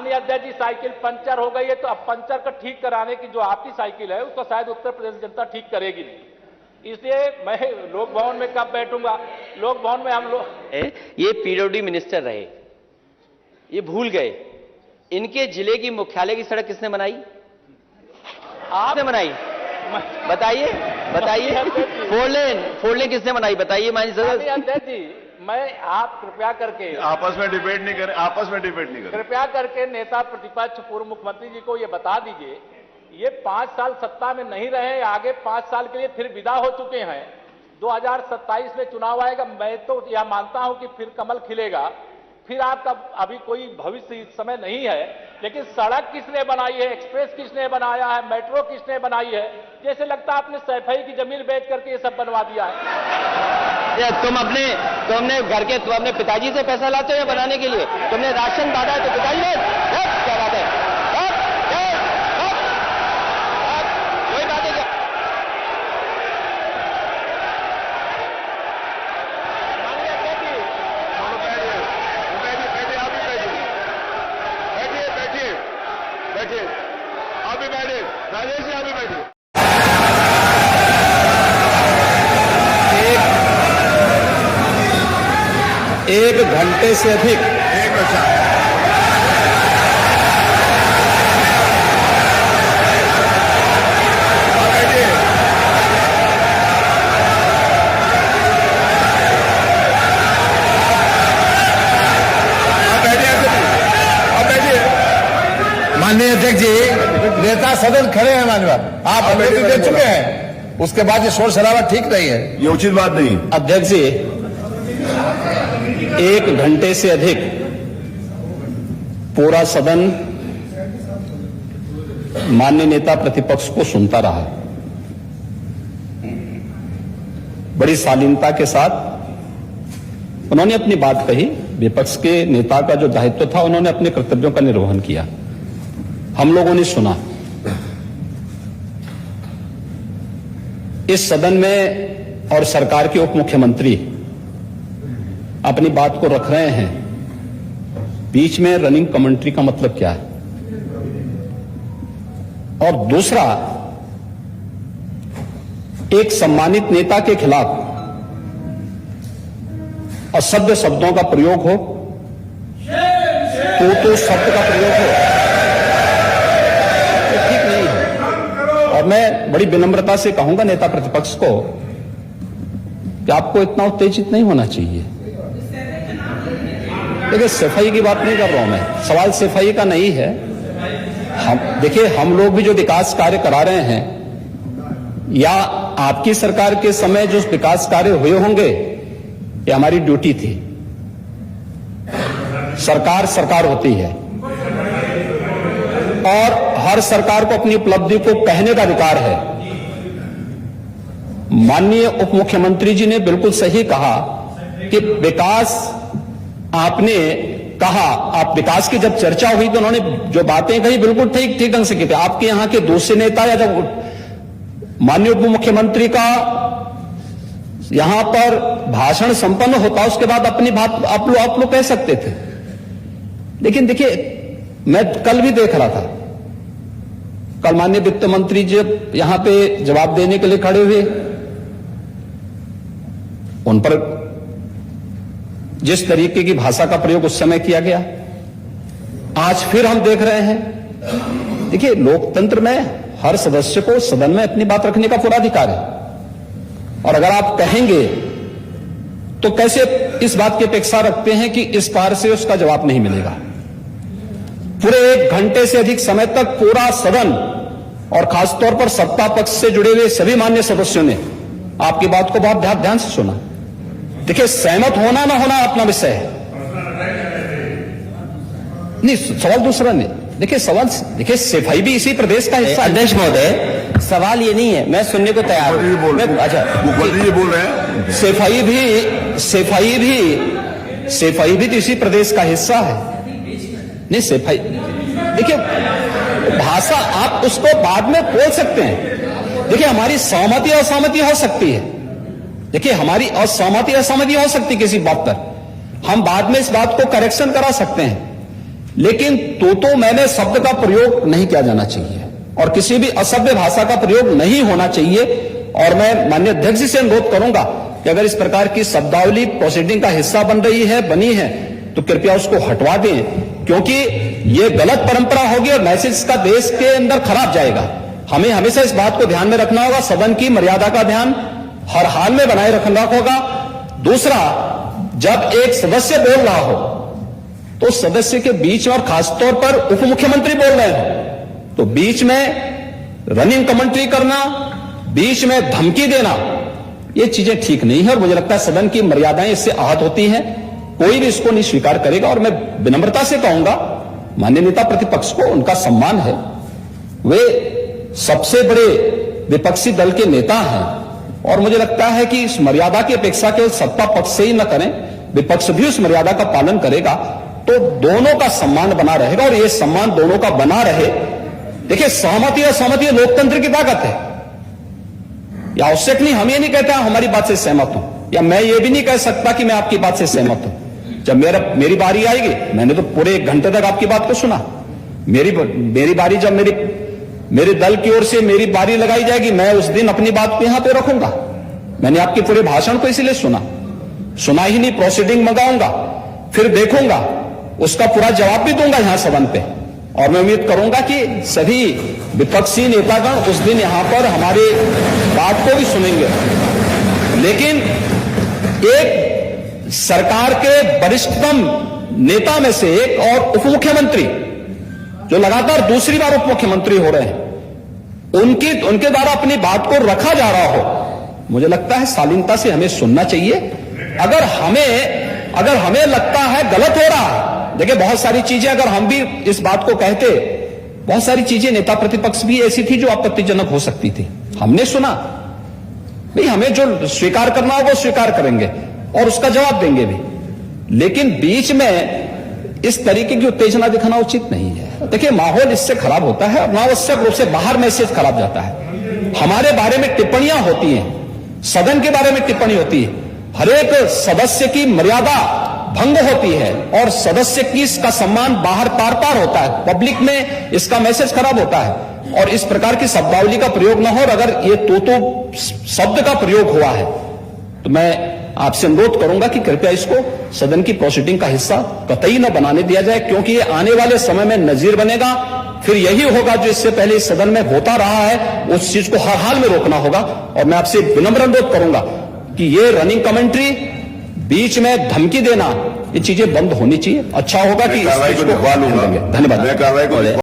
माननीय अध्यक्ष जी, cycle puncture हो गई है तो अब पंचर का ठीक कराने की जो आपकी साइकिल है उसको शायद उत्तर प्रदेश जनता ठीक करेगी नहीं। इसलिए मैं लोक भवन में कब बैठूंगा, लोक भवन में हम लोग ये पीडब्ल्यूडी मिनिस्टर रहे, ये भूल गए इनके जिले की मुख्यालय की सड़क किसने बनाई? आपने बनाई? बताइए बताइए। फोर लेन किसने बनाई बताइए? माननीय अध्यक्ष जी, मैं आप कृपया करके आपस में डिबेट नहीं करें, आपस में डिबेट नहीं करें। कृपया करके नेता प्रतिपक्ष पूर्व मुख्यमंत्री जी को ये बता दीजिए, ये 5 साल सत्ता में नहीं रहे, आगे 5 साल के लिए फिर विदा हो चुके हैं। 2027 में चुनाव आएगा, मैं तो यह मानता हूं कि फिर कमल खिलेगा, फिर आपका अभी कोई भविष्य इस समय नहीं है, लेकिन सड़क किसने बनाई है, एक्सप्रेस किसने बनाया है, मेट्रो किसने बनाई है? जैसे लगता है आपने सैफई की जमीन बेच करके ये सब बनवा दिया है। तुम अपने पिताजी से पैसा लाते हो या बनाने के लिए? तुमने राशन बांटा है तो पिताजी ने क्या बात है? कोई बात है क्या? बैठिए, आप भी बैठिए, राजेश जी आप भी बैठिए। एक घंटे से अधिक माननीय अध्यक्ष जी, नेता सदन खड़े हैं, माननीय आप अनुमति दे चुके हैं, उसके बाद ये शोर शराबा ठीक नहीं है, ये उचित बात नहीं। अध्यक्ष जी, 1 घंटे से अधिक पूरा सदन माननीय नेता प्रतिपक्ष को सुनता रहा। बड़ी शालीनता के साथ उन्होंने अपनी बात कही। विपक्ष के नेता का जो दायित्व था, उन्होंने अपने कर्तव्यों का निर्वहन किया। हम लोगों ने सुना। इस सदन में और सरकार के उप मुख्यमंत्री अपनी बात को रख रहे हैं, बीच में रनिंग कमेंट्री का मतलब क्या है? और दूसरा, एक सम्मानित नेता के खिलाफ असभ्य शब्दों का प्रयोग हो, तो शब्द का प्रयोग हो, तो ठीक नहीं है। और मैं बड़ी विनम्रता से कहूंगा नेता प्रतिपक्ष को कि आपको इतना उत्तेजित नहीं होना चाहिए। देखिए, सफाई की बात नहीं कर रहा हूं मैं, सवाल सफाई का नहीं है। देखिए, हम लोग भी जो विकास कार्य करा रहे हैं, या आपकी सरकार के समय जो विकास कार्य हुए होंगे, ये हमारी ड्यूटी थी। सरकार होती है और हर सरकार को अपनी उपलब्धि को कहने का अधिकार है। माननीय उप मुख्यमंत्री जी ने बिल्कुल सही कहा कि विकास, आपने कहा, आप विकास की जब चर्चा हुई तो उन्होंने जो बातें कही बिल्कुल ठीक ढंग से की थी। आपके यहां के दूसरे नेता या जब माननीय उप मुख्यमंत्री का यहां पर भाषण संपन्न होता, उसके बाद अपनी बात आप लोग कह सकते थे। लेकिन देखिए, मैं कल भी देख रहा था, कल माननीय वित्त मंत्री जी यहां पे जवाब देने के लिए खड़े हुए, उन पर जिस तरीके की भाषा का प्रयोग उस समय किया गया, आज फिर हम देख रहे हैं। देखिए, लोकतंत्र में हर सदस्य को सदन में अपनी बात रखने का पूरा अधिकार है, और अगर आप कहेंगे तो कैसे इस बात की अपेक्षा रखते हैं कि इस पार से उसका जवाब नहीं मिलेगा? पूरे 1 घंटे से अधिक समय तक पूरा सदन और खासतौर पर सत्ता पक्ष से जुड़े हुए सभी मान्य सदस्यों ने आपकी बात को बहुत ध्यान से सुना। देखिए, सहमत होना ना होना अपना विषय है, नहीं, सवाल दूसरा नहीं। देखिए, सफाई भी इसी प्रदेश का हिस्सा है। अध्यक्ष महोदय, सवाल ये नहीं है, मैं सुनने को तैयार हूं। अच्छा, मुख्यमंत्री बोल रहे हैं, सफाई भी तो इसी प्रदेश का हिस्सा है। नहीं, सफाई, देखिए, भाषा आप उसको बाद में बोल सकते हैं। देखिए, हमारी सहमति असहमति हो सकती है। देखिए, हमारी असहमति असहमति हो सकती है किसी बात पर, हम बाद में इस बात को करेक्शन करा सकते हैं। लेकिन तो मैंने शब्द का प्रयोग नहीं किया जाना चाहिए और किसी भी असभ्य भाषा का प्रयोग नहीं होना चाहिए। और मैं माननीय अध्यक्ष जी से अनुरोध करूंगा कि अगर इस प्रकार की शब्दावली प्रोसीडिंग का हिस्सा बनी है तो कृपया उसको हटवा दें, क्योंकि ये गलत परंपरा होगी और मैसेज का देश के अंदर खराब जाएगा। हमें हमेशा इस बात को ध्यान में रखना होगा, सदन की मर्यादा का ध्यान हर हाल में बनाए रखना होगा। दूसरा, जब एक सदस्य बोल रहा हो तो सदस्य के बीच में, और खासतौर पर उप मुख्यमंत्री बोल रहे हैं, तो बीच में रनिंग कमेंट्री करना, बीच में धमकी देना, ये चीजें ठीक नहीं है और मुझे लगता है सदन की मर्यादाएं इससे आहत होती हैं। कोई भी इसको नहीं स्वीकार करेगा और मैं विनम्रता से कहूंगा माननीय नेता प्रतिपक्ष को, उनका सम्मान है, वे सबसे बड़े विपक्षी दल के नेता हैं और मुझे लगता है कि इस मर्यादा की अपेक्षा केवल सत्ता पक्ष से ही न करें, विपक्ष भी उस मर्यादा का पालन करेगा तो दोनों का सम्मान बना रहेगा और ये सम्मान दोनों का बना रहे। देखिए, सहमति और सहमति लोकतंत्र की ताकत है, या आवश्यक नहीं, हम ये नहीं कहते हमारी बात से सहमत हूं, या मैं ये भी नहीं कह सकता कि मैं आपकी बात से सहमत हूं। जब मेरी बारी आएगी, मैंने तो पूरे 1 घंटे तक आपकी बात को सुना, मेरी बारी जब मेरे दल की ओर से मेरी बारी लगाई जाएगी, मैं उस दिन अपनी बात यहां पे रखूंगा। मैंने आपके पूरे भाषण को इसलिए सुना ही नहीं, प्रोसीडिंग मंगाऊंगा, फिर देखूंगा, उसका पूरा जवाब भी दूंगा यहां सदन पे। और मैं उम्मीद करूंगा कि सभी विपक्षी नेतागण उस दिन यहां पर हमारी बात को भी सुनेंगे। लेकिन एक सरकार के वरिष्ठतम नेता में से एक और उप मुख्यमंत्री, जो लगातार दूसरी बार उप मुख्यमंत्री हो रहे हैं, उनके द्वारा अपनी बात को रखा जा रहा हो, मुझे लगता है शालीनता से हमें सुनना चाहिए। अगर हमें लगता है गलत हो रहा है, देखिए बहुत सारी चीजें अगर हम भी इस बात को कहते, बहुत सारी चीजें नेता प्रतिपक्ष भी ऐसी थी जो आपत्तिजनक हो सकती थी, हमने सुना, नहीं हमें जो स्वीकार करना होगा वो स्वीकार करेंगे और उसका जवाब देंगे भी, लेकिन बीच में इस तरीके की उत्तेजना दिखाना उचित नहीं है। देखिए, माहौल इससे खराब होता है, अनावश्यक रूप से बाहर मैसेज खराब जाता है। हमारे बारे में टिप्पणियां होती हैं, सदन के बारे में टिप्पणी होती है, हर एक सदस्य की मर्यादा भंग होती है और सदस्य की इसका सम्मान बाहर पार पार होता है, पब्लिक में इसका मैसेज खराब होता है और इस प्रकार की शब्दावली का प्रयोग न हो। और अगर ये तो शब्द का प्रयोग हुआ है तो मैं आपसे अनुरोध करूंगा कि कृपया इसको सदन की प्रोसीडिंग का हिस्सा कतई न बनाने दिया जाए, क्योंकि ये आने वाले समय में नजीर बनेगा। फिर यही होगा जो इससे पहले इस सदन में होता रहा है, उस चीज को हर हाल में रोकना होगा। और मैं आपसे विनम्र अनुरोध करूंगा कि ये रनिंग कमेंट्री, बीच में धमकी देना, ये चीजें बंद होनी चाहिए। अच्छा होगा कि कार्रवाई को धन्यवाद।